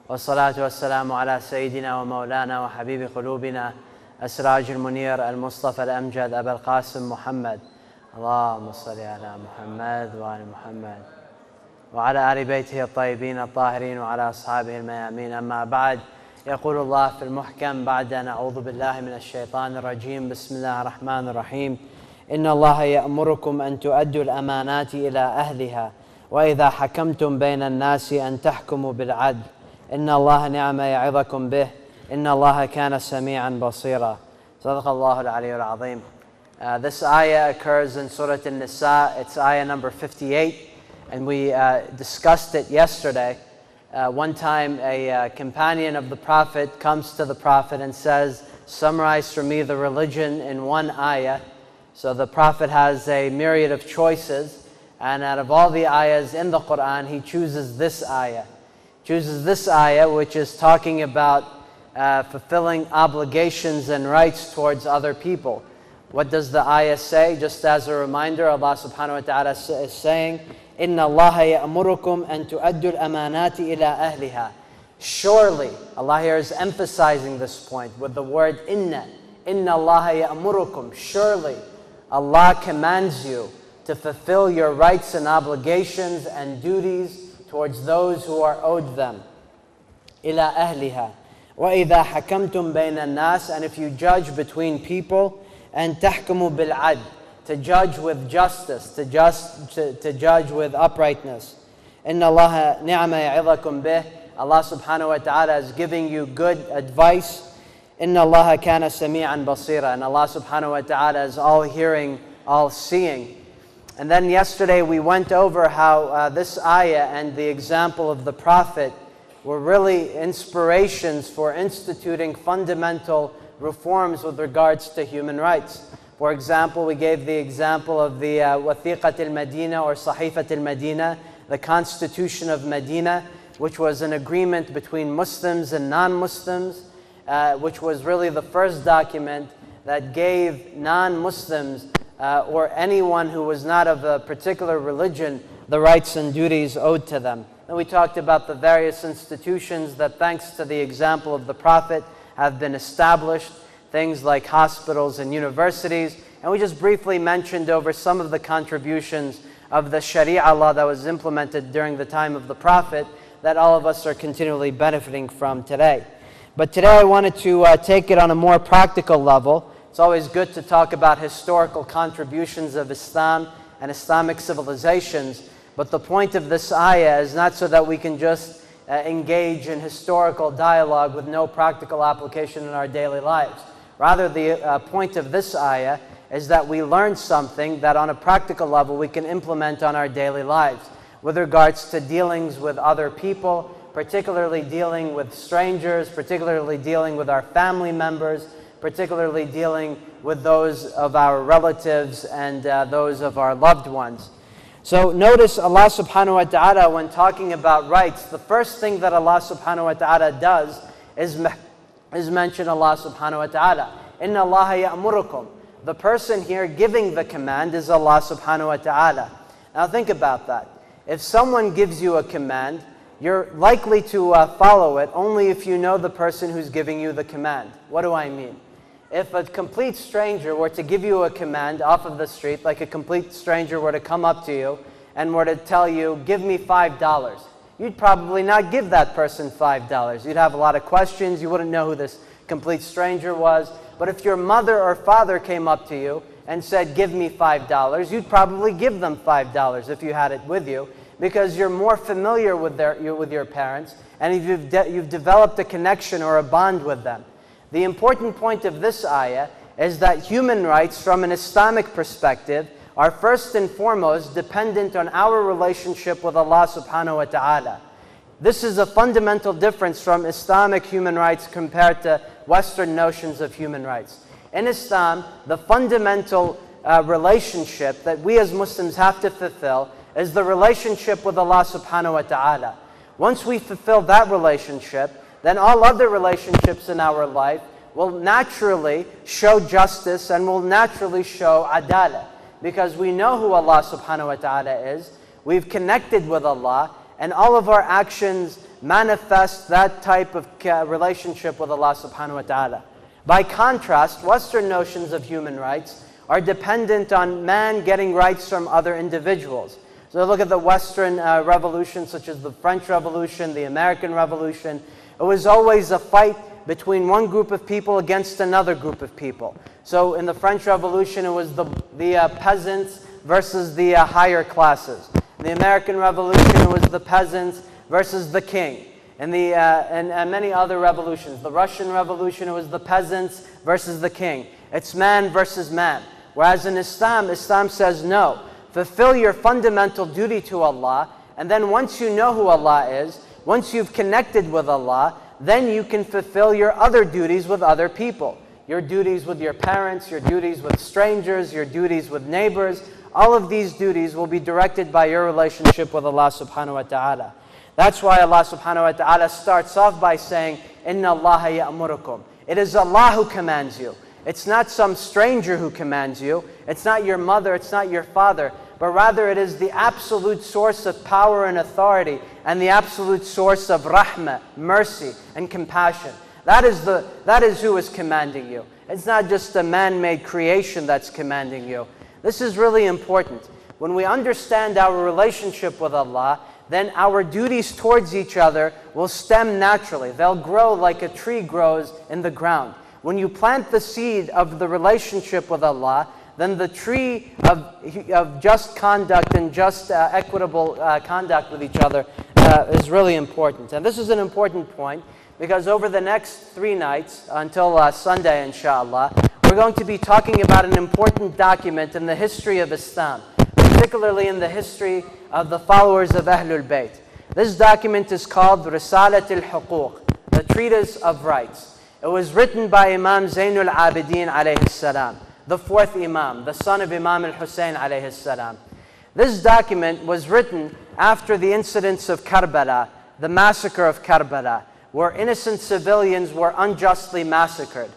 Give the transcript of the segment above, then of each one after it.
والصلاة والسلام على سيدنا ومولانا وحبيب قلوبنا السراج المنير المصطفى الأمجد أبا القاسم محمد. اللهم صل على محمد وآل محمد وعلى آل بيته الطيبين الطاهرين وعلى أصحابه الميامين. أما بعد، يقول الله في المحكم بعد أن أعوذ بالله من الشيطان الرجيم. بسم الله الرحمن الرحيم. إن الله يأمركم أن تؤدوا الأمانات إلى أهلها وإذا حكمتم بين الناس أن تحكموا بالعدل إن الله نعم يعظكم به إن الله كان سميعا بصيرا. صدق الله العلي العظيم. This ayah occurs in Surah An-Nisa. It's ayah number 58, and we discussed it yesterday. One time a companion of the Prophet comes to the Prophet and says, "Summarize for me the religion in one ayah." So the Prophet has a myriad of choices, and out of all the ayahs in the Quran, he chooses this ayah. Which is talking about fulfilling obligations and rights towards other people. What does the ayah say? Just as a reminder, Allah subhanahu wa ta'ala is saying, "Inna Allah ya'murukum an tu'addu al-amanati ila ahliha." Surely, Allah here is emphasizing this point with the word inna. Inna Allah ya'murukum. Surely, Allah commands you to fulfill your rights and obligations and duties towards those who are owed them. Ila ahliha. وَإِذَا حَكَمْتُمْ بَيْنَ النَّاسِ. And if you judge between people, and تَحْكُمُوا بِالْعَدْلِ. To judge with justice, to judge with uprightness. إِنَّ اللَّهَ نِعْمَ يَعِظَكُمْ بِهِ. Allah subhanahu wa ta'ala is giving you good advice. إِنَّ اللَّهَ كَانَ سَمِيعًا بَصِيرًا. And Allah subhanahu wa ta'ala is all hearing, all seeing. And then yesterday we went over how this ayah and the example of the Prophet were really inspirations for instituting fundamental reforms with regards to human rights. For example, we gave the example of the Wathiqat al-Madina or Sahifat al-Madina, the Constitution of Medina, which was an agreement between Muslims and non-Muslims, which was really the first document that gave non-Muslims or anyone who was not of a particular religion the rights and duties owed to them. And we talked about the various institutions that, thanks to the example of the Prophet, have been established, things like hospitals and universities. And we just briefly mentioned over some of the contributions of the Sharia law that was implemented during the time of the Prophet that all of us are continually benefiting from today. But today I wanted to take it on a more practical level. It's always good to talk about historical contributions of Islam and Islamic civilizations, but the point of this ayah is not so that we can just engage in historical dialogue with no practical application in our daily lives. Rather, the point of this ayah is that we learn something that on a practical level we can implement on our daily lives with regards to dealings with other people, particularly dealing with strangers, particularly dealing with our family members, particularly dealing with those of our relatives and those of our loved ones. So notice Allah subhanahu wa ta'ala, when talking about rights, the first thing that Allah subhanahu wa ta'ala does is mention Allah subhanahu wa ta'ala. Inna Allah ya'murukum. The person here giving the command is Allah subhanahu wa ta'ala. Now think about that. If someone gives you a command, you're likely to follow it only if you know the person who's giving you the command. What do I mean? If a complete stranger were to give you a command off of the street, like a complete stranger were to come up to you and were to tell you, "Give me $5, you'd probably not give that person $5. You'd have a lot of questions. You wouldn't know who this complete stranger was. But if your mother or father came up to you and said, "Give me $5, you'd probably give them $5 if you had it with you, because you're more familiar with your parents and you've developed a connection or a bond with them. The important point of this ayah is that human rights from an Islamic perspective are first and foremost dependent on our relationship with Allah subhanahu wa ta'ala. This is a fundamental difference from Islamic human rights compared to Western notions of human rights. In Islam, the fundamental relationship that we as Muslims have to fulfill is the relationship with Allah subhanahu wa ta'ala. Once we fulfill that relationship, then all other relationships in our life will naturally show justice and will naturally show adala. Because we know who Allah subhanahu wa ta'ala is, we've connected with Allah, And all of our actions manifest that type of relationship with Allah subhanahu wa ta'ala. By contrast, Western notions of human rights are dependent on man getting rights from other individuals. So look at the Western revolutions, such as the French Revolution, the American Revolution. It was always a fight between one group of people against another group of people. So in the French Revolution, it was the peasants versus the higher classes. In the American Revolution, it was the peasants versus the king. And many other revolutions. The Russian Revolution, it was the peasants versus the king. It's man versus man. Whereas in Islam, Islam says no. Fulfill your fundamental duty to Allah, and then once you know who Allah is, once you've connected with Allah, then you can fulfill your other duties with other people. Your duties with your parents, your duties with strangers, your duties with neighbors. All of these duties will be directed by your relationship with Allah subhanahu wa ta'ala. That's why Allah subhanahu wa ta'ala starts off by saying, Inna Allaha ya'murukum. It is Allah who commands you. It's not some stranger who commands you. It's not your mother, it's not your father. But rather it is the absolute source of power and authority and the absolute source of rahmah, mercy and compassion. That is who is commanding you. It's not just a man-made creation that's commanding you. This is really important. When we understand our relationship with Allah, then our duties towards each other will stem naturally. They'll grow like a tree grows in the ground. When you plant the seed of the relationship with Allah, then the tree of just conduct and just equitable conduct with each other is really important. And this is an important point because over the next 3 nights, until Sunday inshallah, we're going to be talking about an important document in the history of Islam, particularly in the history of the followers of Ahlul Bayt. This document is called Risalat al-Huquq, the Treatise of Rights. It was written by Imam Zayn Al-Abideen alayhi salam, the 4th Imam, the son of Imam Al-Hussein alayhi salam. This document was written after the incidents of Karbala, the massacre of Karbala, where innocent civilians were unjustly massacred.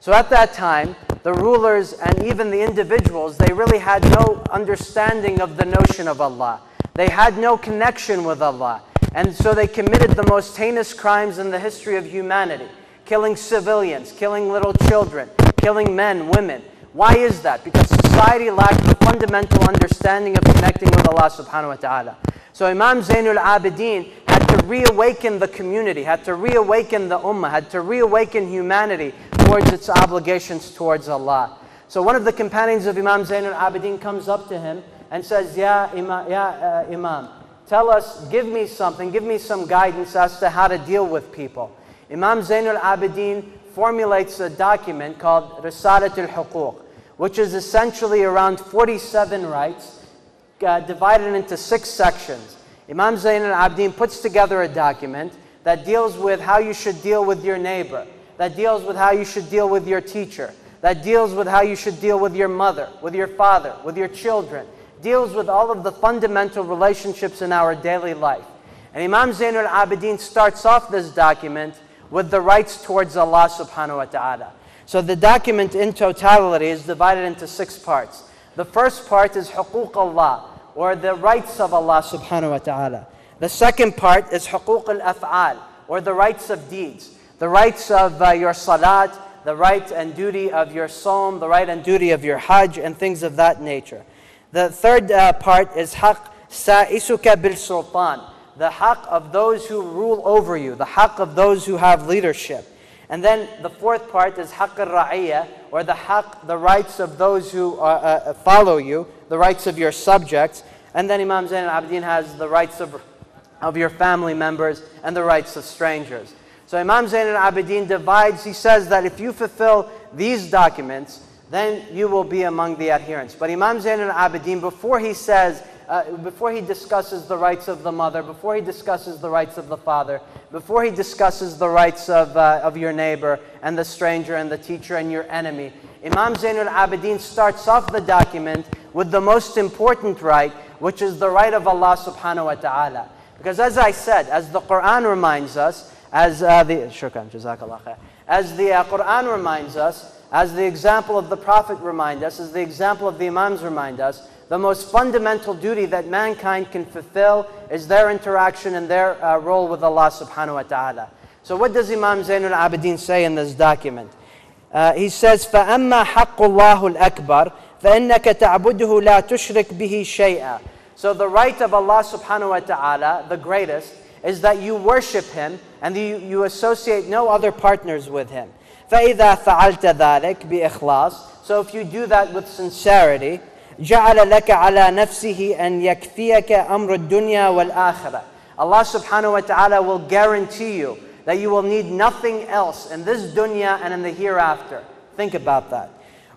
So at that time, the rulers and even the individuals, they really had no understanding of the notion of Allah. They had no connection with Allah. And so they committed the most heinous crimes in the history of humanity. Killing civilians, killing little children, killing men, women. Why is that? Because society lacked the fundamental understanding of connecting with Allah subhanahu wa ta'ala. So Imam Zayn Al-Abideen had to reawaken the community, had to reawaken the ummah, had to reawaken humanity towards its obligations towards Allah. So one of the companions of Imam Zayn Al-Abideen comes up to him and says, Ya Imam, tell us, give me something, give me some guidance as to how to deal with people. Imam Zayn Al-Abideen formulates a document called Risalat al-Huquq, which is essentially around 47 rights divided into 6 sections. Imam Zayn Al-Abideen puts together a document that deals with how you should deal with your neighbor, that deals with how you should deal with your teacher, that deals with how you should deal with your mother, with your father, with your children, deals with all of the fundamental relationships in our daily life. And Imam Zayn Al-Abideen starts off this document with the rights towards Allah subhanahu wa ta'ala. So the document in totality is divided into 6 parts. The first part is Huquq Allah, or the rights of Allah subhanahu wa ta'ala. The second part is Huquq al-Af'al, or the rights of deeds. The rights of your salat, the right and duty of your Sawm, the right and duty of your Hajj, and things of that nature. The third part is Haqq Sa'isuka bil Sultan, the haqq of those who rule over you, the haqq of those who have leadership. And then the fourth part is Haqq al-Ra'iyya, or the haqq, the rights of those who follow you, the rights of your subjects. And then Imam Zayn Al-Abideen has the rights of your family members and the rights of strangers. So Imam Zayn Al-Abideen divides, he says that if you fulfill these documents, then you will be among the adherents. But Imam Zayn Al-Abideen, before he discusses the rights of the mother, before he discusses the rights of the father, before he discusses the rights of your neighbor and the stranger and the teacher and your enemy, Imam Zayn Al-Abideen starts off the document with the most important right, which is the right of Allah subhanahu wa ta'ala. Because as I said, as the Quran reminds us, as the Quran reminds us, as the example of the Prophet reminds us, as the example of the Imams remind us, the most fundamental duty that mankind can fulfill is their interaction and their role with Allah subhanahu wa ta'ala. So what does Imam Zayn Al-Abideen say in this document? He says, فَأَمَّا حَقُّ اللَّهُ الْأَكْبَرُ فَإِنَّكَ تَعْبُدُهُ لَا تُشْرِكْ بِهِ شَيْئًا. So the right of Allah subhanahu wa ta'ala, the greatest, is that you worship Him and you associate no other partners with Him. فَإِذَا فَعَلْتَ ذَلِكَ بِإِخْلَاصٍ. So if you do that with sincerity, جَعَلَ لَكَ عَلَى نَفْسِهِ أَنْ يَكْفِيَكَ أَمْرُ الدُّنْيَا وَالْآخِرَةِ. Allah subhanahu wa ta'ala will guarantee you that you will need nothing else in this dunya and in the hereafter. Think about that.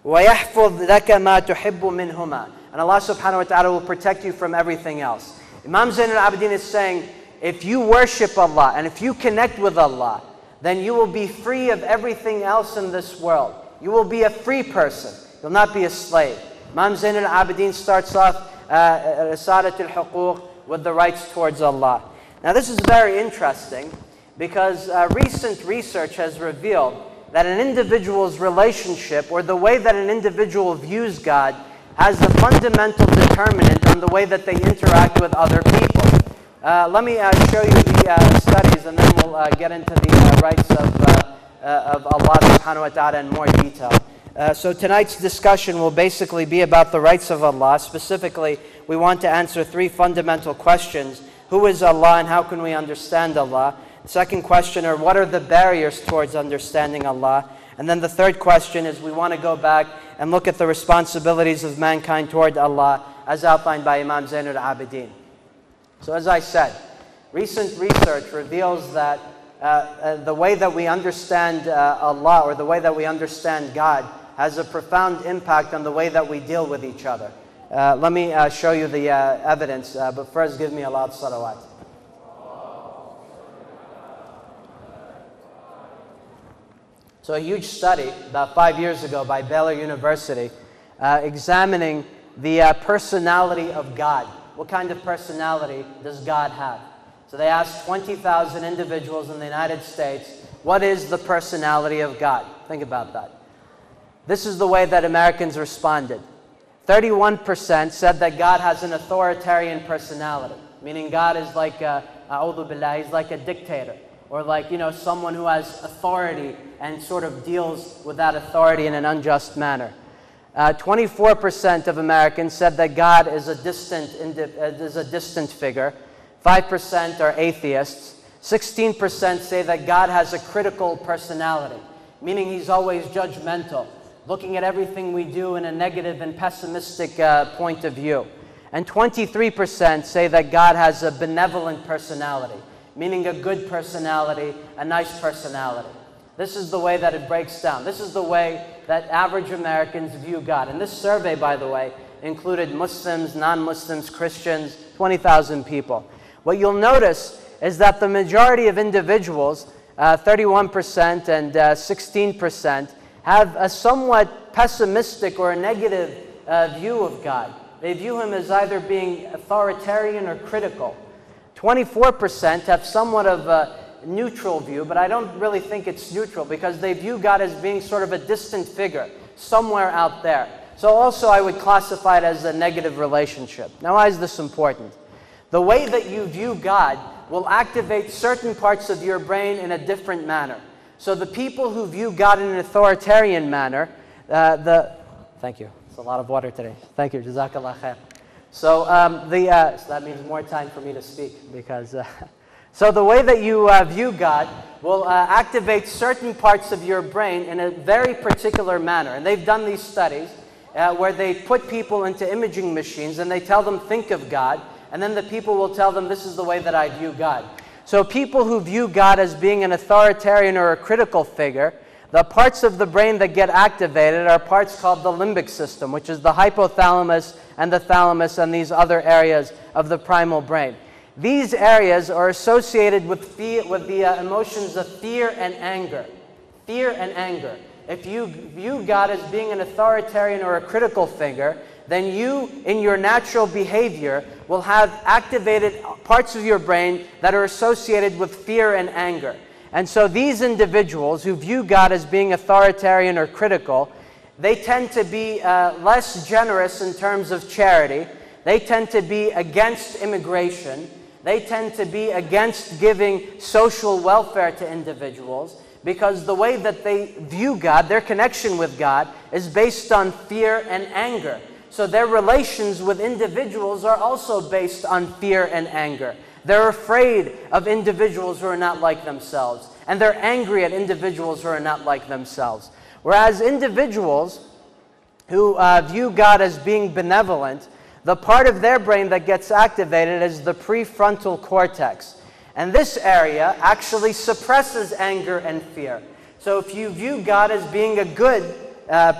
وَيَحْفُظْ لَكَ مَا تُحِبُّ مِنْهُمَا. And Allah subhanahu wa ta'ala will protect you from everything else. Imam Zayn Al-Abideen is saying, if you worship Allah and if you connect with Allah, then you will be free of everything else in this world. You will be a free person. You'll not be a slave. Imam Zayn Al-Abideen starts off Risalat al-Huquq with the rights towards Allah. Now this is very interesting because recent research has revealed that an individual's relationship or the way that an individual views God has a fundamental determinant on the way that they interact with other people. Let me show you the studies and then we'll get into the rights of Allah subhanahu wa ta'ala in more detail. So tonight's discussion will basically be about the rights of Allah. Specifically, we want to answer three fundamental questions. Who is Allah and how can we understand Allah? The second question are what are the barriers towards understanding Allah? And then the third question is we want to go back and look at the responsibilities of mankind toward Allah as outlined by Imam Zayn Al-Abideen. So as I said, recent research reveals that the way that we understand Allah or the way that we understand God has a profound impact on the way that we deal with each other. Let me show you the evidence, but first give me a loud salawat. So a huge study about 5 years ago by Baylor University examining the personality of God. What kind of personality does God have? So they asked 20,000 individuals in the United States, what is the personality of God? Think about that. This is the way that Americans responded. 31% said that God has an authoritarian personality, meaning God is like, a'udhu billah, he's like a dictator, or like, someone who has authority and sort of deals with that authority in an unjust manner. 24% of Americans said that God is a distant figure. 5% are atheists. 16% say that God has a critical personality, meaning he's always judgmental, looking at everything we do in a negative and pessimistic point of view. And 23% say that God has a benevolent personality, meaning a good personality, a nice personality. This is the way that it breaks down. This is the way that average Americans view God. And this survey, by the way, included Muslims, non-Muslims, Christians, 20,000 people. What you'll notice is that the majority of individuals, 31% and 16%, have a somewhat pessimistic or a negative view of God. They view him as either being authoritarian or critical. 24% have somewhat of a neutral view, but I don't really think it's neutral because they view God as being sort of a distant figure, somewhere out there. So also I would classify it as a negative relationship. Now why is this important? The way that you view God will activate certain parts of your brain in a different manner. So the people who view God in an authoritarian manner, thank you, it's a lot of water today. Thank you, Jazakallah khair. So, so that means more time for me to speak because, so the way that you view God will activate certain parts of your brain in a very particular manner. And they've done these studies where they put people into imaging machines and they tell them, think of God. And then the people will tell them, this is the way that I view God. So people who view God as being an authoritarian or a critical figure, the parts of the brain that get activated are parts called the limbic system, which is the hypothalamus and the thalamus and these other areas of the primal brain. These areas are associated with the emotions of fear and anger. Fear and anger. If you view God as being an authoritarian or a critical figure, then you, in your natural behavior, will have activated parts of your brain that are associated with fear and anger. And so these individuals who view God as being authoritarian or critical, they tend to be less generous in terms of charity. They tend to be against immigration. They tend to be against giving social welfare to individuals, because the way that they view God, their connection with God, is based on fear and anger. So their relations with individuals are also based on fear and anger. They're afraid of individuals who are not like themselves, and they're angry at individuals who are not like themselves. Whereas individuals who view God as being benevolent, the part of their brain that gets activated is the prefrontal cortex. And this area actually suppresses anger and fear. So if you view God as being a good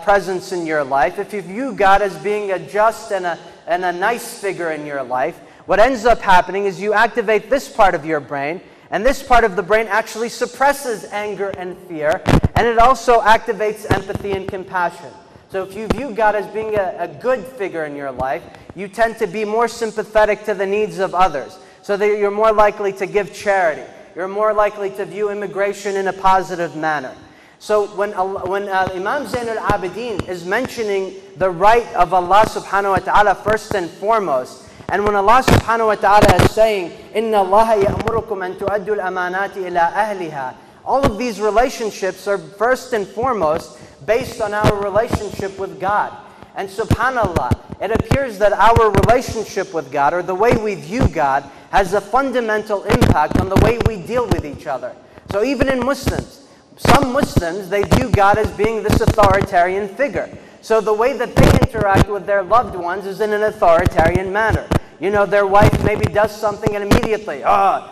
presence in your life, if you view God as being a just and a nice figure in your life, what ends up happening is you activate this part of your brain, and this part of the brain actually suppresses anger and fear, and it also activates empathy and compassion. So if you view God as being a good figure in your life, you tend to be more sympathetic to the needs of others. So that you're more likely to give charity. You're more likely to view immigration in a positive manner. So when Imam Zayn Al-Abideen is mentioning the right of Allah subhanahu wa ta'ala first and foremost, and when Allah subhanahu wa ta'ala is saying, إِنَّ اللَّهَ يَأْمُرُكُمْ أَن تُؤَدُّوا الْأَمَانَاتِ إِلَىٰ أَهْلِهَا, all of these relationships are first and foremost based on our relationship with God. And subhanAllah, it appears that our relationship with God, or the way we view God, has a fundamental impact on the way we deal with each other. So even in Muslims, some Muslims, they view God as being this authoritarian figure. So the way that they interact with their loved ones is in an authoritarian manner. You know, their wife maybe does something and immediately,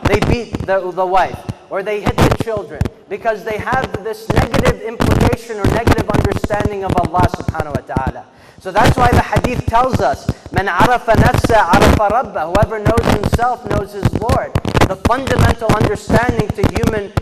they beat the wife, or they hit the children, because they have this negative implication or negative understanding of Allah subhanahu wa ta'ala. So that's why the hadith tells us, مَنْ عَرَفَ نَفْسَهُ عَرَفَ رَبَّهُ, whoever knows himself knows his Lord. The fundamental understanding to human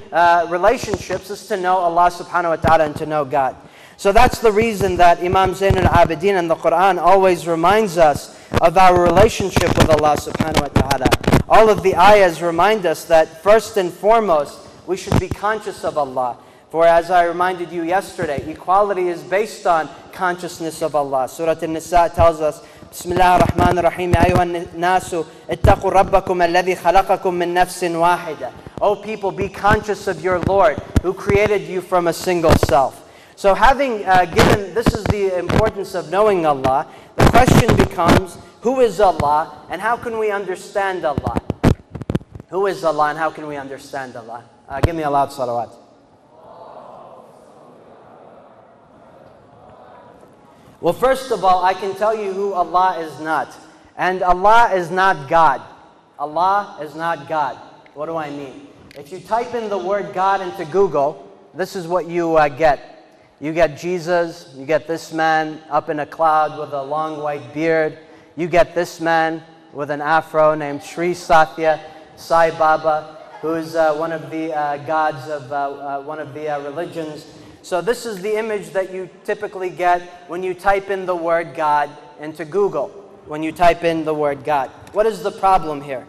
relationships is to know Allah subhanahu wa ta'ala and to know God. So that's the reason that Imam Zayn Al-Abideen and the Quran always reminds us of our relationship with Allah subhanahu wa ta'ala. All of the ayahs remind us that first and foremost, we should be conscious of Allah. For as I reminded you yesterday, equality is based on consciousness of Allah. Surah An-Nisa tells us, Bismillah ar-Rahman ar-Rahim, Ya ayyuhan nasu, ittaqu rabbakum alladhi khalaqakum min nafsin wahida. O people, be conscious of your Lord, who created you from a single self. So having this is the importance of knowing Allah, the question becomes, who is Allah and how can we understand Allah? Who is Allah and how can we understand Allah? Give me a loud salawat. Well, first of all, I can tell you who Allah is not. And Allah is not God. Allah is not God. What do I mean? If you type in the word God into Google, this is what you get. You get Jesus, you get this man up in a cloud with a long white beard. You get this man with an afro named Sri Satya Sai Baba, who is one of the gods of one of the religions. So this is the image that you typically get when you type in the word God into Google. When you type in the word God. What is the problem here?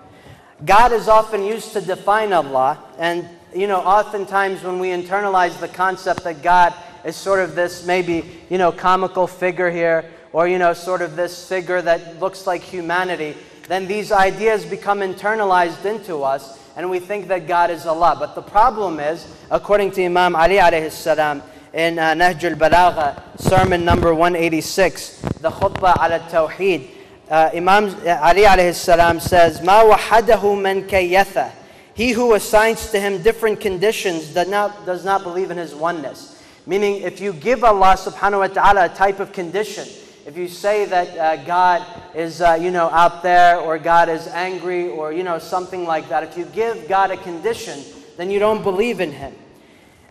God is often used to define Allah, and you know, oftentimes when we internalize the concept that God is sort of this maybe, you know, comical figure here, or, you know, sort of this figure that looks like humanity, then these ideas become internalized into us, and we think that God is Allah. But the problem is, according to Imam Ali alayhi salam, in Nahj al-Balagha, sermon number 186, the khutbah ala tawheed, Imam Ali alayhi salam says, "Ma wahadahu man kayyatha." He who assigns to him different conditions does not believe in his oneness. Meaning, if you give Allah subhanahu wa ta'ala a type of condition, if you say that God is, you know, out there, or God is angry, or, you know, something like that, if you give God a condition, then you don't believe in Him.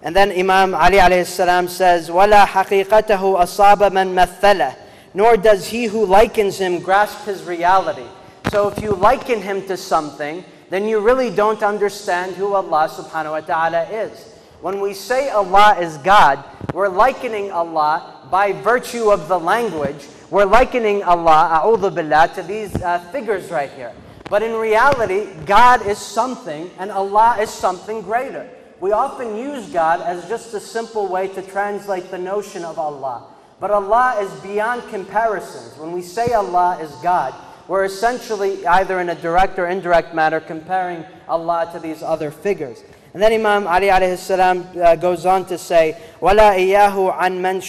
And then Imam Ali alayhi salam says, وَلَا حَقِيقَتَهُ أَصَابَ مَنْ مَثَّلَهُ. Nor does he who likens Him grasp His reality. So if you liken Him to something, then you really don't understand who Allah subhanahu wa ta'ala is. When we say Allah is God, we're likening Allah by virtue of the language. We're likening Allah, a'udhu billah, to these figures right here. But in reality, God is something and Allah is something greater. We often use God as just a simple way to translate the notion of Allah. But Allah is beyond comparisons. When we say Allah is God, we're essentially either in a direct or indirect manner comparing Allah to these other figures. And then Imam Ali alayhi salam goes on to say, وَلَا إِيَّاهُ عَنْ مَنْ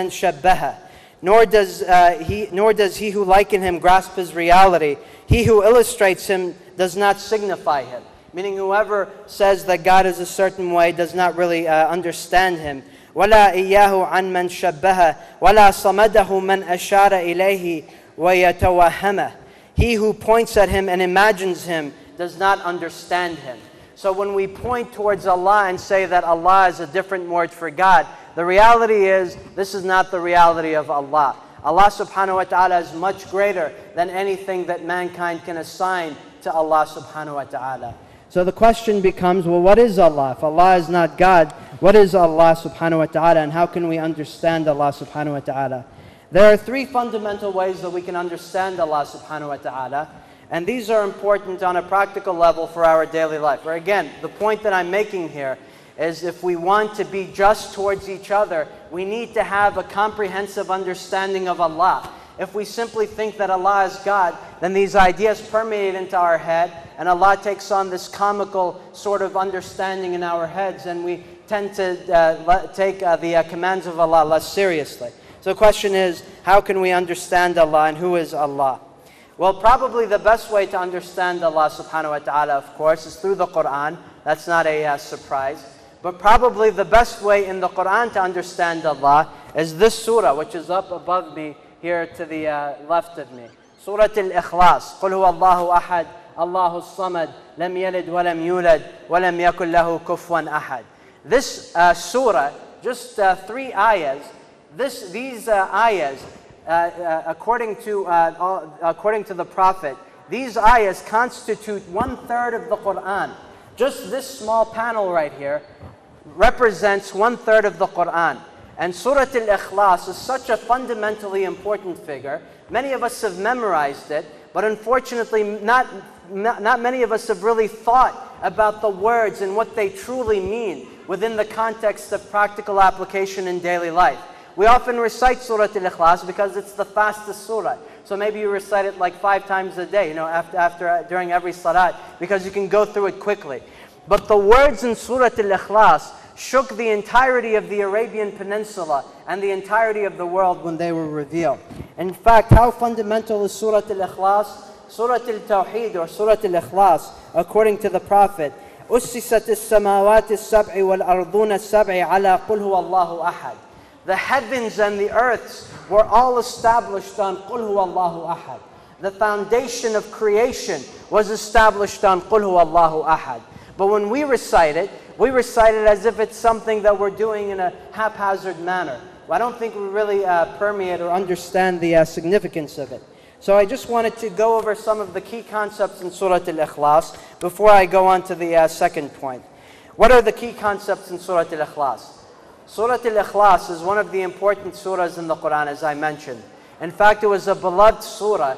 شَبَّهَ. Nor does he who liken him grasp his reality. He who illustrates him does not signify him. Meaning whoever says that God is a certain way does not really understand him. وَلَا إِيَّاهُ عَنْ مَنْ شَبَّهَ وَلَا صَمَدَهُ مَنْ أَشَارَ إِلَيْهِ وَيَتَوَهَّمَهُ. He who points at him and imagines him does not understand him. So when we point towards Allah and say that Allah is a different word for God, the reality is this is not the reality of Allah. Allah subhanahu wa ta'ala is much greater than anything that mankind can assign to Allah subhanahu wa ta'ala. So the question becomes, well, what is Allah? If Allah is not God, what is Allah subhanahu wa ta'ala, and how can we understand Allah subhanahu wa ta'ala? There are three fundamental ways that we can understand Allah subhanahu wa ta'ala, and these are important on a practical level for our daily life. Or again, the point that I'm making here is if we want to be just towards each other, we need to have a comprehensive understanding of Allah. If we simply think that Allah is God, then these ideas permeate into our head, and Allah takes on this comical sort of understanding in our heads, and we tend to take the commands of Allah less seriously. So the question is, how can we understand Allah, and who is Allah? Well, probably the best way to understand Allah subhanahu wa ta'ala, of course, is through the Quran. That's not a surprise. But probably the best way in the Quran to understand Allah is this surah, which is up above me here to the left of me. Surah Al-Ikhlas. قُلْ هُوَ اللَّهُ أَحَدٌ اللَّهُ الصَّمَدُ لَمْ يَلِدْ وَلَمْ يُولَدْ وَلَمْ يَكُنْ لَهُ كُفُوًا أَحَدٌ. This surah, just 3 ayahs, these ayahs, according to the Prophet, these ayahs constitute 1/3 of the Quran. Just this small panel right here represents 1/3 of the Quran. And Surah Al-Ikhlas is such a fundamentally important figure. Many of us have memorized it, but unfortunately not many of us have really thought about the words and what they truly mean within the context of practical application in daily life. We often recite Surah Al-Ikhlas because it's the fastest surah. So maybe you recite it like 5 times a day, during every salat, because you can go through it quickly. But the words in Surah Al-Ikhlas shook the entirety of the Arabian Peninsula and the entirety of the world when they were revealed. In fact, how fundamental is Surah Al-Ikhlas? Surah Al-Tawheed or Surah Al-Ikhlas, according to the Prophet, أُسِّسَتِ السَّمَاوَاتِ السَّبْعِ وَالْأَرْضُونَ السَّبْعِ عَلَى قُلْ هُوَ اللَّهُ أَحَدٌ. The heavens and the earths were all established on قُلْ هُوَ اللَّهُ أَحَدٌ. The foundation of creation was established on قُلْ هُوَ اللَّهُ أَحَدٌ. But when we recite it as if it's something that we're doing in a haphazard manner. I don't think we really permeate or understand the significance of it. So I just wanted to go over some of the key concepts in Surah Al-Ikhlas before I go on to the second point. What are the key concepts in Surah Al-Ikhlas? Surah Al-Ikhlas is one of the important surahs in the Quran, as I mentioned. In fact, it was a beloved surah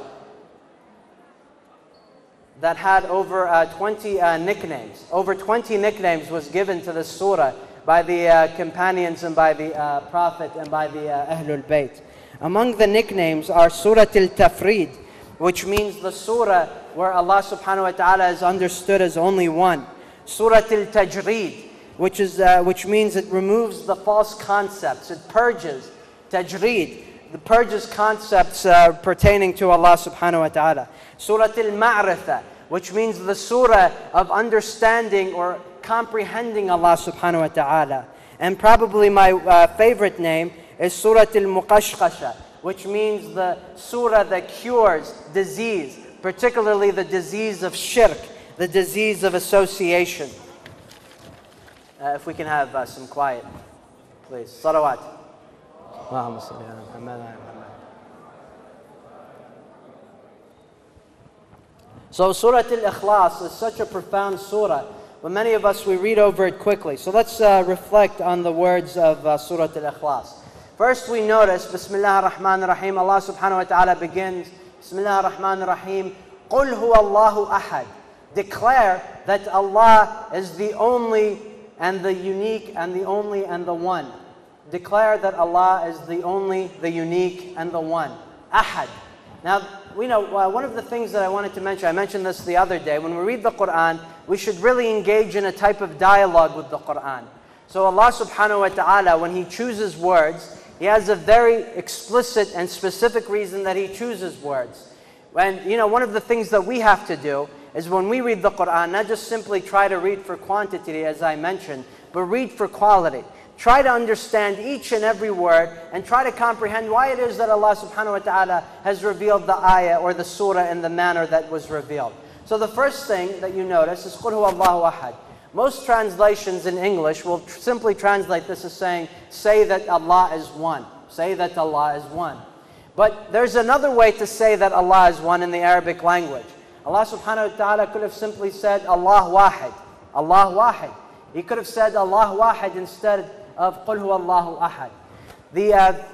that had over 20 nicknames. Over 20 nicknames was given to this surah by the companions and by the Prophet and by the Ahlul Bayt. Among the nicknames are Surah Al-Tafrid, which means the surah where Allah subhanahu wa ta'ala is understood as only one. Surah Al-Tajreed, which means it removes the false concepts. It purges, tajreed, it purges concepts pertaining to Allah subhanahu wa ta'ala. Surah Al-Ma'rifah, which means the surah of understanding or comprehending Allah subhanahu wa ta'ala. And probably my favorite name is Surah Al-Muqashqasha, which means the surah that cures disease, particularly the disease of shirk, the disease of association. If we can have some quiet, please. Salawat. Allahumma salli ala Muhammad. So Surah Al-Ikhlas is such a profound surah, but many of us, we read over it quickly. So let's reflect on the words of Surah Al-Ikhlas. First we notice, Bismillah ar-Rahman ar-Rahim, Allah subhanahu wa ta'ala begins, Bismillah ar-Rahman ar-Rahim, قُلْ هُوَ اللَّهُ أَحَدٌ. Declare that Allah is the only and the unique and the only and the one. declare that Allah is the only, the unique, and the one. Ahad. Now, we know one of the things that I wanted to mention, I mentioned this the other day, when we read the Quran, we should really engage in a type of dialogue with the Quran. So Allah subhanahu wa ta'ala, when He chooses words, He has a very explicit and specific reason that He chooses words. And one of the things that we have to do is when we read the Quran, not just simply try to read for quantity, as I mentioned, but read for quality. Try to understand each and every word and try to comprehend why it is that Allah subhanahu wa ta'ala has revealed the ayah or the surah in the manner that was revealed. So the first thing that you notice is قُلْ هُوَ اللَّهُ أَحَدٌ. Most translations in English will simply translate this as saying, say that Allah is one. Say that Allah is one. But there's another way to say that Allah is one in the Arabic language. Allah subhanahu wa ta'ala could have simply said Allah wahid. Allah wahid. He could have said Allah wahid instead of قُلْ هُوَ اللَّهُ أَحَدٌ.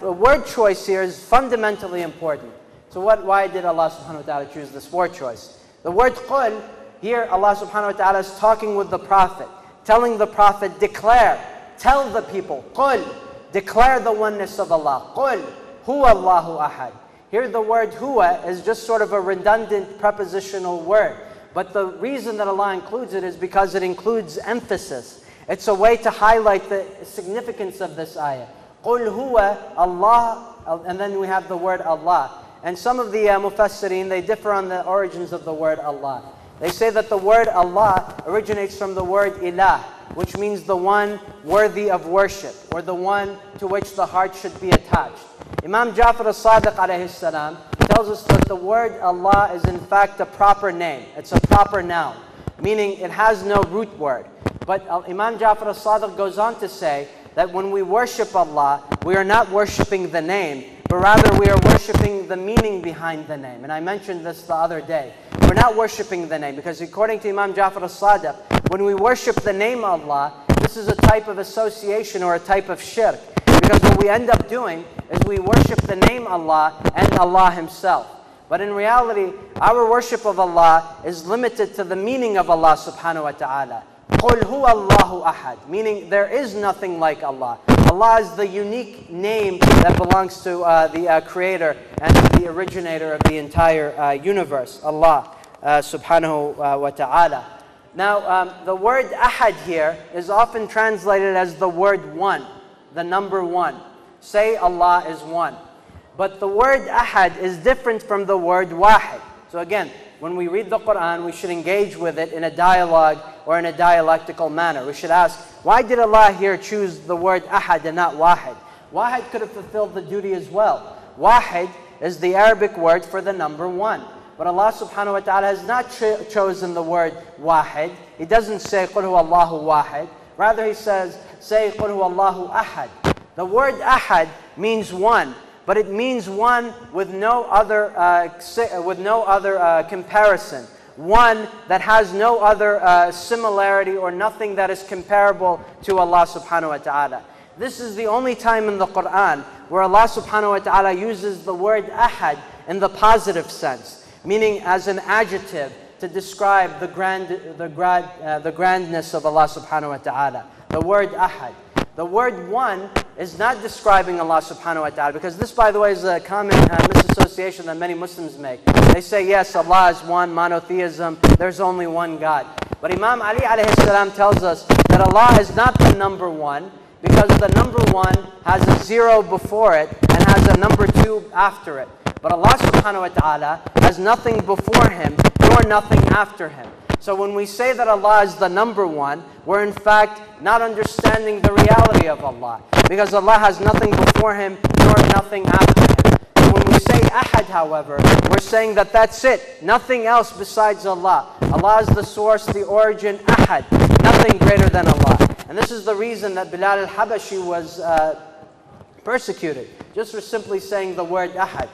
The word choice here is fundamentally important. So why did Allah subhanahu wa ta'ala choose this word choice? The word قُل, here Allah subhanahu wa ta'ala is talking with the Prophet, telling the Prophet, declare, tell the people, قُل, declare the oneness of Allah. قُل هُوَ اللَّهُ أَحَدٌ. Here the word huwa is just sort of a redundant prepositional word. But the reason that Allah includes it is because it includes emphasis. It's a way to highlight the significance of this ayah. قُلْ هُوَ Allah, and then we have the word Allah. And some of the mufassirin, they differ on the origins of the word Allah. They say that the word Allah originates from the word ilah, which means the one worthy of worship, or the one to which the heart should be attached. Imam Ja'far al-Sadiq alayhi salam tells us that the word Allah is in fact a proper name. It's a proper noun, meaning it has no root word. But Imam Ja'far al-Sadiq goes on to say that when we worship Allah, we are not worshiping the name, but rather we are worshiping the meaning behind the name. And I mentioned this the other day. We're not worshiping the name, because according to Imam Ja'far al-Sadiq, when we worship the name Allah, this is a type of association or a type of shirk. Because what we end up doing is we worship the name Allah and Allah Himself. But in reality, our worship of Allah is limited to the meaning of Allah subhanahu wa ta'ala. قُلْ هُوَ اللَّهُ أَحَدٌ. Meaning there is nothing like Allah. Allah is the unique name that belongs to the Creator and the originator of the entire universe, Allah subhanahu wa ta'ala. Now, the word ahad here is often translated as the word one, the number one. Say Allah is one. But the word ahad is different from the word wahid. So again, when we read the Quran, we should engage with it in a dialogue or in a dialectical manner. We should ask, why did Allah here choose the word ahad and not wahid? Wahid could have fulfilled the duty as well. Wahid is the Arabic word for the number one. But Allah subhanahu wa ta'ala has not chosen the word wahid. He doesn't say, قُلْ هُوَ اللَّهُ wahid. Rather He says, say, قُلْ هُوَ اللَّهُ ahad. The word ahad means one, but it means one with no other comparison. One that has no other similarity or nothing that is comparable to Allah subhanahu wa ta'ala. This is the only time in the Quran where Allah subhanahu wa ta'ala uses the word ahad in the positive sense, meaning as an adjective to describe the grandness of Allah subhanahu wa ta'ala. The word ahad. The word one is not describing Allah subhanahu wa ta'ala, because this, by the way, is a common misassociation that many Muslims make. They say, yes, Allah is one, monotheism, there's only one God. But Imam Ali alayhi salam tells us that Allah is not the number one, because the number one has a zero before it and has a number two after it. But Allah subhanahu wa ta'ala has nothing before Him nor nothing after Him. So when we say that Allah is the number one, we're in fact not understanding the reality of Allah, because Allah has nothing before Him nor nothing after Him. So when we say ahad, however, we're saying that that's it, nothing else besides Allah. Allah is the source, the origin, ahad, nothing greater than Allah. And this is the reason that Bilal al-Habashi was persecuted, just for simply saying the word ahad.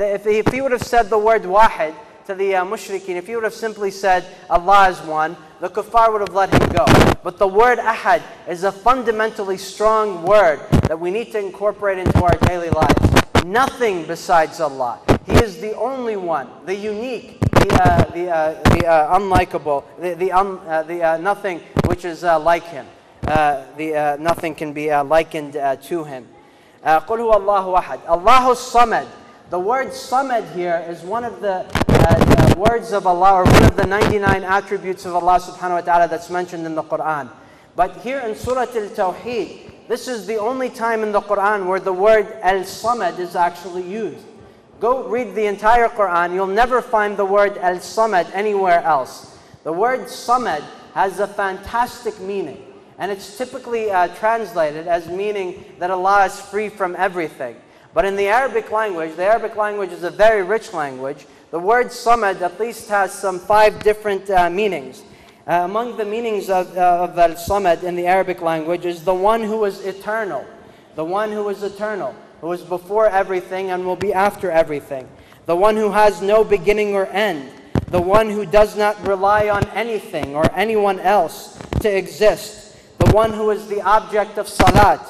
If he would have said the word wahid to the mushrikeen, if he would have simply said Allah is one, the kuffar would have let him go. But the word ahad is a fundamentally strong word that we need to incorporate into our daily lives. Nothing besides Allah. He is the only one, the unique, the unlikable, the nothing which is like Him. nothing can be likened to him. قُلْ هُوَ اللَّهُ أَحَدٌ Allahu Samad. The word Samad here is one of the words of Allah, or one of the 99 attributes of Allah subhanahu wa ta'ala that's mentioned in the Quran. But here in Surah Al-Tawheed, this is the only time in the Quran where the word Al-Samad is actually used. Go read the entire Quran, you'll never find the word Al-Samad anywhere else. The word Samad has a fantastic meaning, and it's typically translated as meaning that Allah is free from everything. But in the Arabic language is a very rich language. The word Samad at least has some 5 different meanings. Among the meanings of Al-Samad in the Arabic language is the one who is eternal. The one who is eternal, who is before everything and will be after everything. The one who has no beginning or end. The one who does not rely on anything or anyone else to exist. The one who is the object of salat.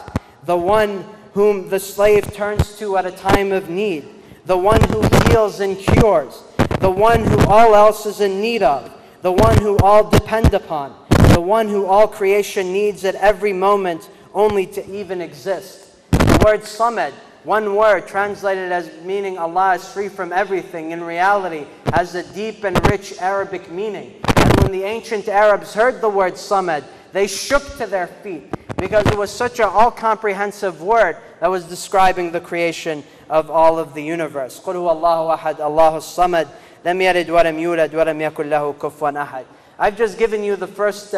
The one whom the slave turns to at a time of need. The one who heals and cures. The one who all else is in need of. The one who all depend upon. The one who all creation needs at every moment only to even exist. The word Samad, one word translated as meaning Allah is free from everything, in reality has a deep and rich Arabic meaning. And when the ancient Arabs heard the word Samad, they shook to their feet, because it was such an all-comprehensive word that was describing the creation of all of the universe. قُلْ هُوَ اللَّهُ أَحَدٌ اللَّهُ الصَّمَدُ لَمْ يَلِدْ وَلَمْ يُولَدْ وَلَمْ يَكُنْ لَهُ كُفُوًا أَحَدٌ. I've just given you the first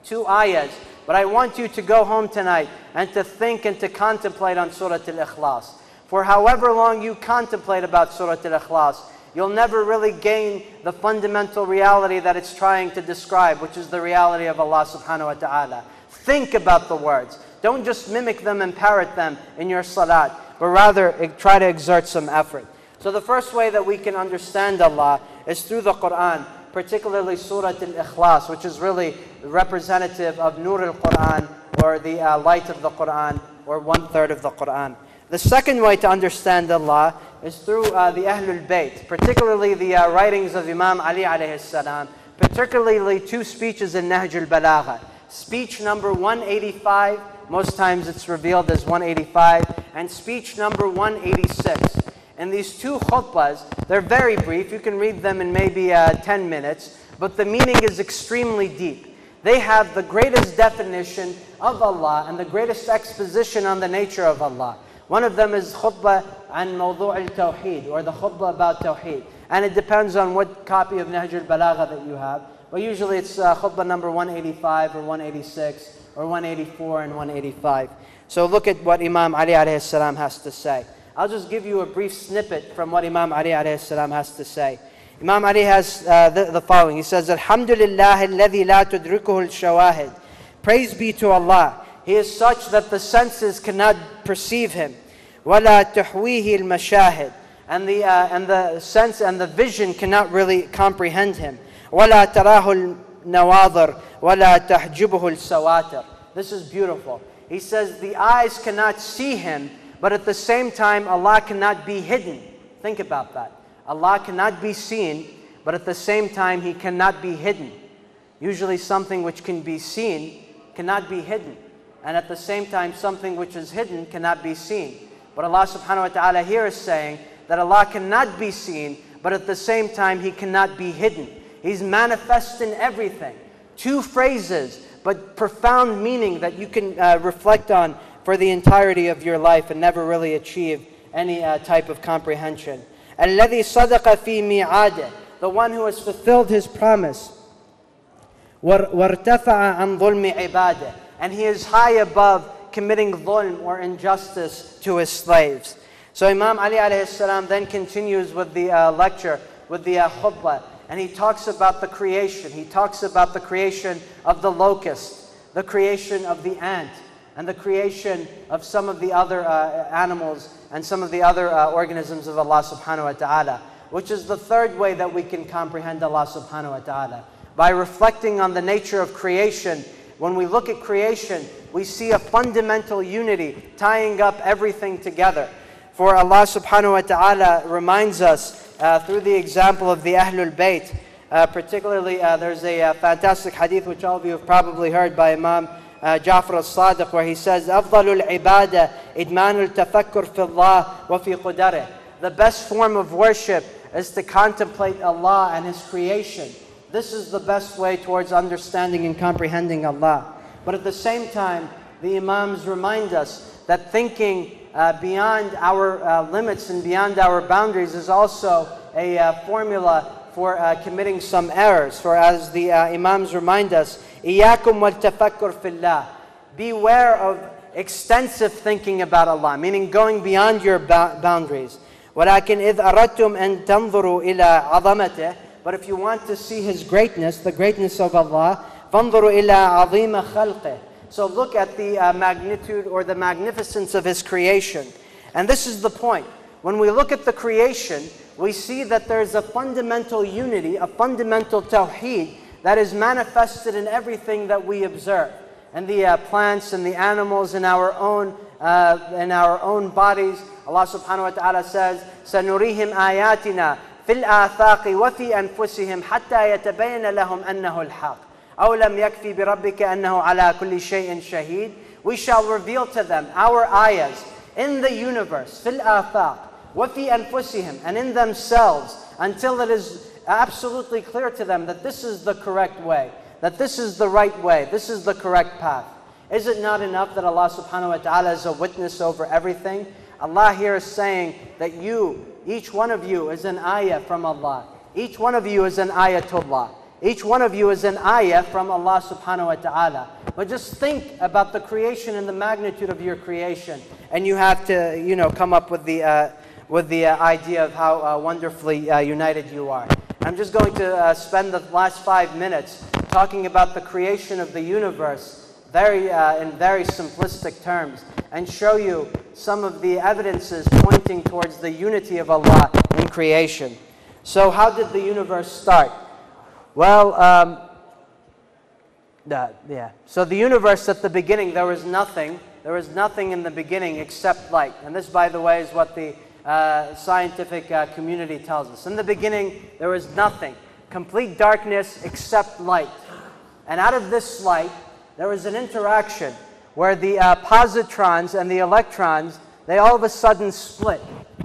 2 ayahs, but I want you to go home tonight and to think and to contemplate on Surah Al-Ikhlas. For however long you contemplate about Surah Al-Ikhlas, you'll never really gain the fundamental reality that it's trying to describe, which is the reality of Allah subhanahu wa ta'ala. Think about the words. Don't just mimic them and parrot them in your salat, but rather try to exert some effort. So the first way that we can understand Allah is through the Quran, particularly Surah Al-Ikhlas, which is really representative of Nur al-Quran, or the light of the Quran, or 1/3 of the Quran. The second way to understand Allah is through the Ahlul Bayt, particularly the writings of Imam Ali alayhi salam, particularly 2 speeches in Nahj al-Balagha. Speech number 185, most times it's revealed as 185, and speech number 186. And these 2 khutbahs, they're very brief. You can read them in maybe 10 minutes, but the meaning is extremely deep. They have the greatest definition of Allah and the greatest exposition on the nature of Allah. One of them is khutbah an mawdu' al-tawheed, or the khutbah about tawheed. And it depends on what copy of Nahj al-Balagha that you have. But usually it's khutbah number 185 or 186 or 184 and 185. So look at what Imam Ali alayhi salam has to say. I'll just give you a brief snippet from what Imam Ali alayhi salam has to say. Imam Ali has the following. He says, Alhamdulillah alladhi la tudrikuhu al-shawahid. Praise be to Allah. He is such that the senses cannot perceive him. وَلَا تُحْوِيهِ الْمَشَاهِدِ. And the sense and the vision cannot really comprehend him. وَلَا تَرَاهُ النَّوَاظِرِ وَلَا تَحْجُبُهُ السَّوَاتِرِ. This is beautiful. He says the eyes cannot see him, but at the same time Allah cannot be hidden. Think about that. Allah cannot be seen, but at the same time He cannot be hidden. Usually something which can be seen cannot be hidden. And at the same time something which is hidden cannot be seen. But Allah subhanahu wa ta'ala here is saying that Allah cannot be seen, but at the same time He cannot be hidden. He's manifest in everything. 2 phrases, but profound meaning that you can reflect on for the entirety of your life and never really achieve any type of comprehension. الَّذِي صَدَقَ فِي مِيعَادِهِ. The one who has fulfilled his promise. وَارْتَفَعَ عَنْ ظُلْمِ عِبَادِهِ. And he is high above committing dhulm or injustice to his slaves. So Imam Ali alayhi salam then continues with the lecture, with the khutbah, and he talks about the creation. He talks about the creation of the locust, the creation of the ant, and the creation of some of the other animals and some of the other organisms of Allah subhanahu wa ta'ala, which is the third way that we can comprehend Allah subhanahu wa ta'ala. By reflecting on the nature of creation, when we look at creation, we see a fundamental unity tying up everything together. For Allah subhanahu wa ta'ala reminds us through the example of the Ahlul Bayt, particularly there's a fantastic hadith which all of you have probably heard by Imam Ja'far al-Sadiq, where he says, أفضل العبادة إدمان التفكر في الله وفي قدره. The best form of worship is to contemplate Allah and His creation. This is the best way towards understanding and comprehending Allah. But at the same time, the Imams remind us that thinking beyond our limits and beyond our boundaries is also a formula for committing some errors. For as the Imams remind us, إِيَّاكُمْ وَالْتَفَكُّرْ فِي اللَّهِ. Beware of extensive thinking about Allah, meaning going beyond your boundaries. وَلَكِنْ إِذْ أَرَدْتُمْ أَن تَنظُرُوا إِلَىٰ عَظَمَتِهِ. But if you want to see His greatness, the greatness of Allah, فَانظُرُوا إِلَىٰ عَظِيمَ خَلْقِهِ. So look at the magnitude or the magnificence of His creation. And this is the point. When we look at the creation, we see that there's a fundamental unity, a fundamental tawheed that is manifested in everything that we observe. And the plants and the animals in our own bodies. Allah subhanahu wa ta'ala says, سَنُرِيهِمْ آيَاتِنَا فِي الْآفَاقِ وَفِي أَنفُسِهِمْ حَتَّى يَتَبَيَّنَ لَهُمْ أَنَّهُ الْحَقُّ أَوْ لَمْ يَكْفِ بِرَبِّكَ أَنَّهُ عَلَى كُلِّ شَيْءٍ شَهِيدٌ. We shall reveal to them our ayahs in the universe, فِي الْآفَاقِ وَفِي أَنفُسِهِمْ, and in themselves, until it is absolutely clear to them that this is the correct way, that this is the right way, this is the correct path. Is it not enough that Allah subhanahu wa ta'ala is a witness over everything? Allah here is saying that you, each one of you is an ayah from Allah. Each one of you is an ayatullah. Each one of you is an ayah from Allah subhanahu wa ta'ala. But just think about the creation and the magnitude of your creation, and you have to, come up with the idea of how wonderfully united you are. I'm just going to spend the last 5 minutes talking about the creation of the universe in very simplistic terms, and show you some of the evidences pointing towards the unity of Allah in creation. So how did the universe start? Well, so the universe at the beginning, there was nothing. There was nothing in the beginning except light. And this, by the way, is what the scientific community tells us. In the beginning, there was nothing. Complete darkness except light. And out of this light, there was an interaction where the positrons and the electrons, they all of a sudden split.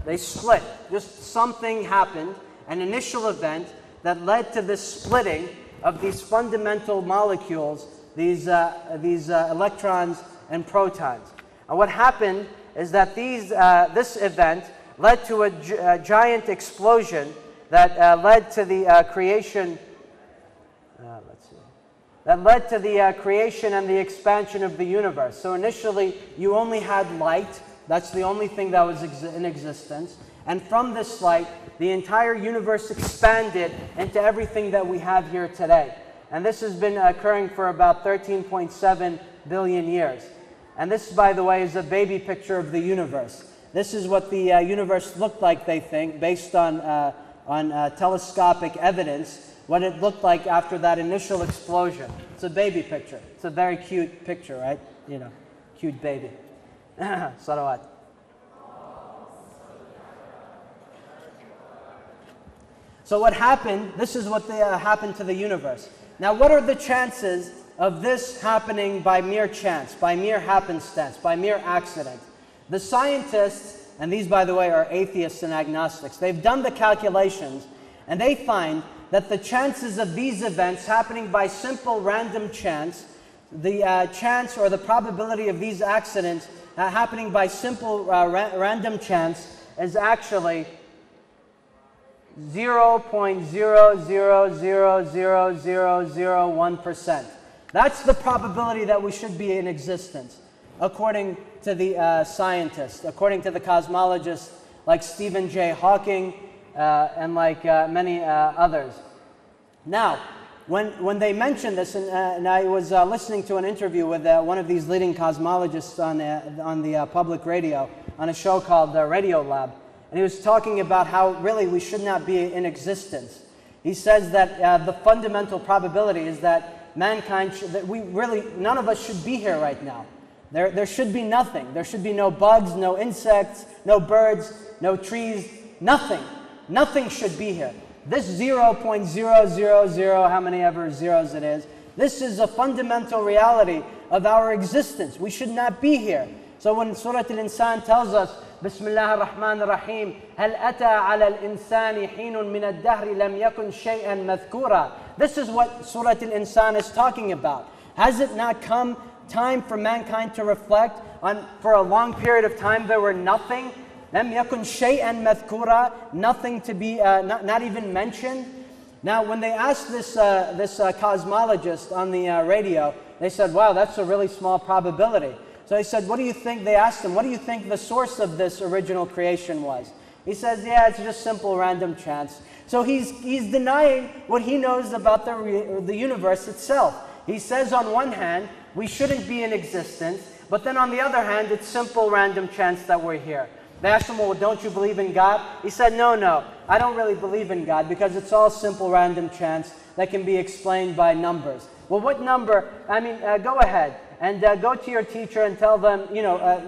They split. Just something happened, an initial event that led to this splitting of these fundamental molecules, these electrons and protons. And what happened is that this event led to a giant explosion that led to the creation. That led to the creation and the expansion of the universe. So initially, you only had light. That's the only thing that was in existence. And from this light, the entire universe expanded into everything that we have here today. And this has been occurring for about 13.7 billion years. And this, by the way, is a baby picture of the universe. This is what the universe looked like, they think, based on telescopic evidence, what it looked like after that initial explosion. It's a baby picture. It's a very cute picture, right? Cute baby. Salawat. So what happened, this is what happened to the universe. Now what are the chances of this happening by mere chance, by mere happenstance, by mere accident? The scientists, and these by the way are atheists and agnostics, they've done the calculations and they find that the chances of these events happening by simple random chance, the chance or the probability of these accidents happening by simple random chance is actually 0.000001%. That's the probability that we should be in existence, according to the scientists, according to the cosmologists like Stephen J. Hawking, and like many others. Now, when they mentioned this, and I was listening to an interview with one of these leading cosmologists on the public radio, on a show called Radio Lab, and he was talking about how really we should not be in existence. He says that the fundamental probability is that mankind, none of us should be here right now. There should be nothing. There should be no bugs, no insects, no birds, no trees, nothing. Nothing should be here. This 0.000, how many ever zeros it is, this is a fundamental reality of our existence. We should not be here. So when Surah Al-Insan tells us, Bismillah ar-Rahman ar-Rahim, هَلْ أَتَى عَلَى الْإِنسَانِ حِينٌ مِنَ الدَّهْرِ لَمْ يَكُنْ شَيْئًا مَذْكُورًا. This is what Surah Al-Insan is talking about. Has it not come time for mankind to reflect on, for a long period of time there were nothing? لَمْ يَكُنْ شَيْئًا مَذْكُورًا. Nothing to be, not even mentioned. Now when they asked this cosmologist on the radio, they said, wow, that's a really small probability. So he said, what do you think, they asked him, what do you think the source of this original creation was? He says, yeah, it's just simple random chance. So he's denying what he knows about the universe itself. He says on one hand, we shouldn't be in existence, but then on the other hand, it's simple random chance that we're here. They asked him, well, don't you believe in God? He said, no, I don't really believe in God because it's all simple random chance that can be explained by numbers. Well, what number? I mean, go ahead and go to your teacher and tell them,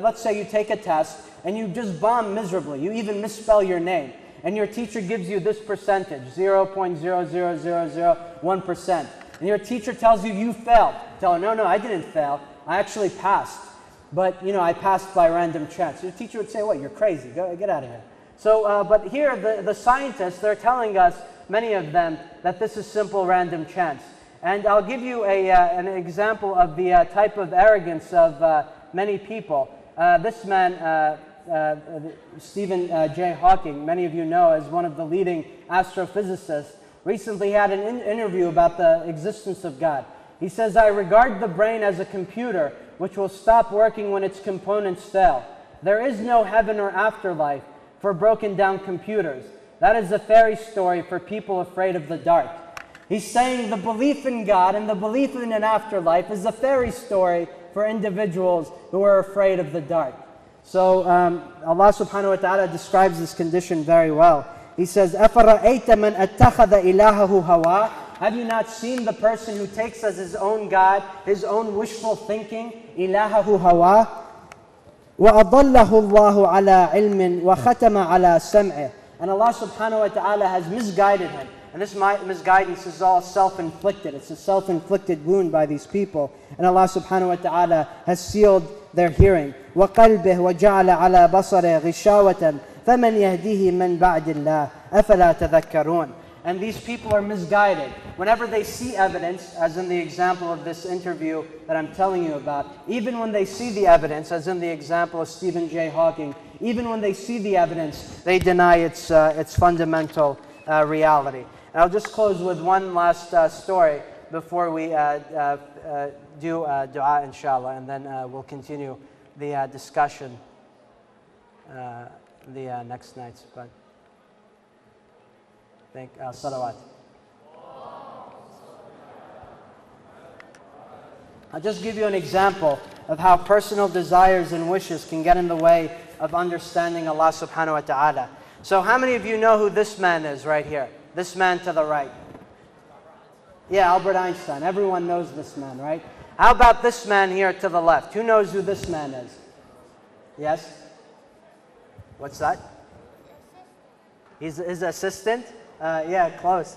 let's say you take a test and you just bomb miserably. You even misspell your name. And your teacher gives you this percentage, 0.00001%. And your teacher tells you you failed. Tell her, no, I didn't fail. I actually passed. But, I passed by random chance. Your teacher would say, what, you're crazy. Get out of here. So, but here, the scientists, they're telling us, many of them, that this is simple random chance. And I'll give you an example of the type of arrogance of many people. This man, Stephen J. Hawking, many of you know as one of the leading astrophysicists, recently had an interview about the existence of God. He says, I regard the brain as a computer which will stop working when its components fail. There is no heaven or afterlife for broken down computers. That is a fairy story for people afraid of the dark. He's saying the belief in God and the belief in an afterlife is a fairy story for individuals who are afraid of the dark. So Allah subhanahu wa ta'ala describes this condition very well. He says, أَفَرَأَيْتَ مَنْ أَتَّخَذَ إِلَهَهُ هَوَاهُ. Have you not seen the person who takes as his own God, his own wishful thinking, إِلَهَهُ هَوَاهُ وَأَضَلَّهُ اللَّهُ عَلَى عِلْمٍ وَخَتَمَ عَلَى سَمْعِهِ. And Allah subhanahu wa ta'ala has misguided him. And this misguidance is all self-inflicted. It's a self-inflicted wound by these people. And Allah subhanahu wa ta'ala has sealed their hearing. وَقَلْبِهِ وَجَعَلَ عَلَى بَصَرِهِ غِشَاوَةً فَمَنْ يَهْدِيهِ مَنْ بَعْدِ اللَّهِ أَفَلَا تَذَكَّرُونَ. And these people are misguided. Whenever they see evidence, as in the example of this interview that I'm telling you about, even when they see the evidence, as in the example of Stephen J. Hawking, even when they see the evidence, they deny its fundamental reality. And I'll just close with one last story before we do dua, inshallah, and then we'll continue the discussion the next nights. But thank salawat. I'll just give you an example of how personal desires and wishes can get in the way of understanding Allah subhanahu wa ta'ala. So how many of you know who this man is right here? This man to the right. Yeah, Albert Einstein. Everyone knows this man, right? How about this man here to the left? Who knows who this man is? Yes? What's that? He's his assistant? Yeah, close.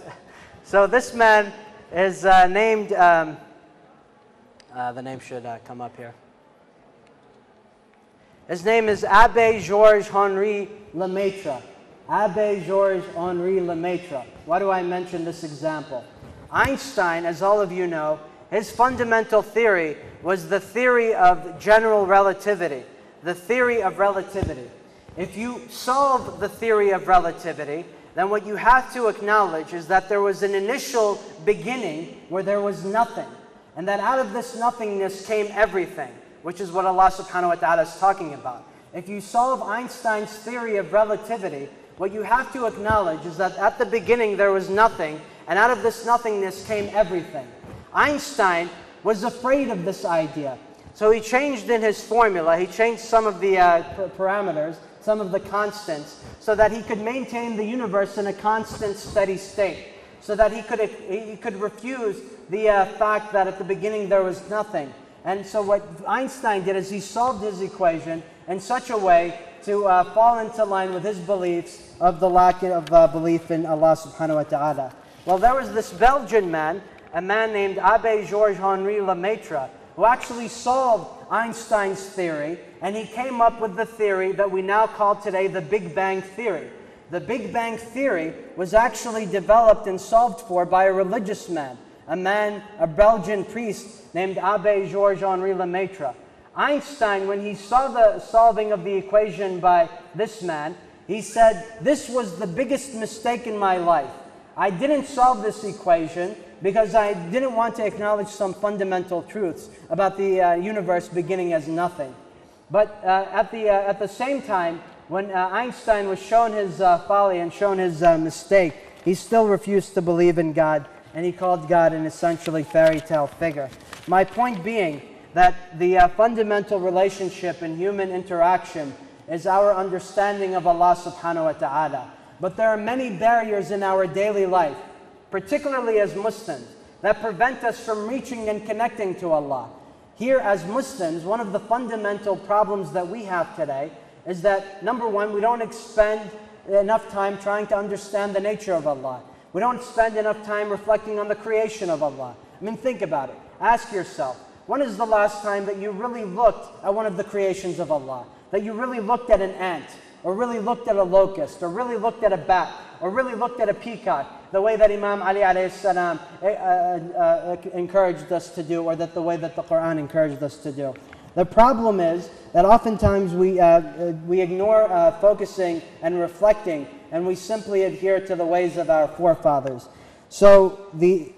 So this man is named, the name should come up here. His name is Abbé Georges Henri Lemaitre. Abbé Georges Henri Lemaitre. Why do I mention this example? Einstein, as all of you know, his fundamental theory was the theory of general relativity, the theory of relativity. If you solve the theory of relativity, then what you have to acknowledge is that there was an initial beginning where there was nothing, and that out of this nothingness came everything, which is what Allah subhanahu wa ta'ala is talking about. If you solve Einstein's theory of relativity, what you have to acknowledge is that at the beginning there was nothing, and out of this nothingness came everything. Einstein was afraid of this idea. So he changed in his formula, he changed some of the parameters, some of the constants, so that he could maintain the universe in a constant, steady state. So that he could refuse the fact that at the beginning there was nothing. And so what Einstein did is he solved his equation in such a way to fall into line with his beliefs of the lack of belief in Allah subhanahu wa ta'ala. Well, there was this Belgian man, a man named Abbé Georges Henri Lemaitre, who actually solved Einstein's theory, and he came up with the theory that we now call today the Big Bang Theory. The Big Bang Theory was actually developed and solved for by a religious man, a Belgian priest named Abbé Georges-Henri Lemaitre. Einstein, when he saw the solving of the equation by this man, he said, "This was the biggest mistake in my life. I didn't solve this equation because I didn't want to acknowledge some fundamental truths about the universe beginning as nothing." But at the same time, when Einstein was shown his folly and shown his mistake, he still refused to believe in God, and he called God an essentially fairy tale figure. My point being that the fundamental relationship in human interaction is our understanding of Allah subhanahu wa ta'ala. But there are many barriers in our daily life, particularly as Muslims, that prevent us from reaching and connecting to Allah. Here as Muslims, one of the fundamental problems that we have today is that, number one, we don't spend enough time trying to understand the nature of Allah. We don't spend enough time reflecting on the creation of Allah. I mean, think about it. Ask yourself, when is the last time that you really looked at one of the creations of Allah? That you really looked at an ant, or really looked at a locust, or really looked at a bat, or really looked at a peacock, the way that Imam Ali alayhi salam encouraged us to do, or the way that the Quran encouraged us to do. The problem is that oftentimes we ignore focusing and reflecting, and we simply adhere to the ways of our forefathers. So the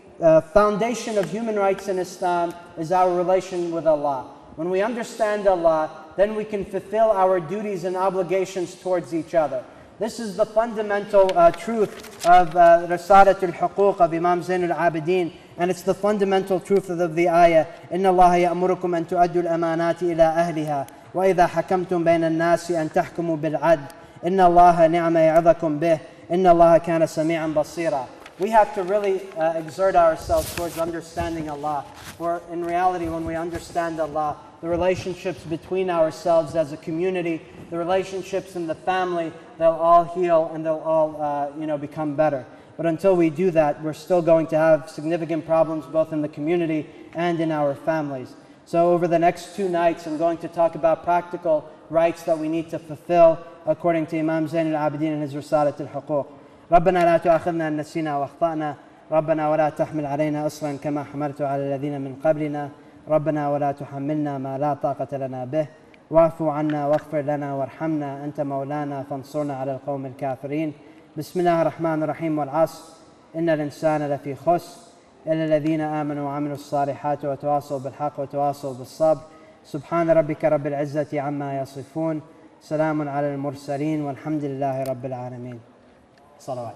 foundation of human rights in Islam is our relation with Allah. When we understand Allah, then we can fulfill our duties and obligations towards each other. This is the fundamental truth of Risalat al-Huquq of Imam Zayn Al-Abideen, and it's the fundamental truth of the ayah, إِنَّ اللَّهَ يَأْمُرُكُمْ أَن تُؤَدُّوا الْأَمَانَاتِ إِلَىٰ أَهْلِهَا وَإِذَا حَكَمْتُم بَيْنَ النَّاسِ أَن تَحْكُمُوا بِالْعَدْلِ إِنَّ اللَّهَ نِعْمَ يَعِظُكُم بِهِ إِنَّ اللَّهَ كَانَ سَمِيعًا بَصِيرًا. We have to really exert ourselves towards understanding Allah. For in reality, when we understand Allah, the relationships between ourselves as a community, the relationships in the family, they'll all heal and they'll all become better. But until we do that, we're still going to have significant problems both in the community and in our families. So over the next 2 nights, I'm going to talk about practical rights that we need to fulfill according to Imam Zayn Al-Abideen in his Risalat al-Huquq. ربنا لا تؤاخذنا إن نسينا وأخطأنا ربنا ولا تحمل علينا إصرا كما حملته على الذين من قبلنا ربنا ولا تحملنا ما لا طاقة لنا به واعف عنا واغفر لنا وارحمنا أنت مولانا فانصرنا على القوم الكافرين بسم الله الرحمن الرحيم والعصر إن الإنسان لفي خسر إلا الذين آمنوا وعملوا الصالحات وتواصوا بالحق وتواصوا بالصبر سبحان ربك رب العزة عما يصفون سلام على المرسلين والحمد لله رب العالمين صلوات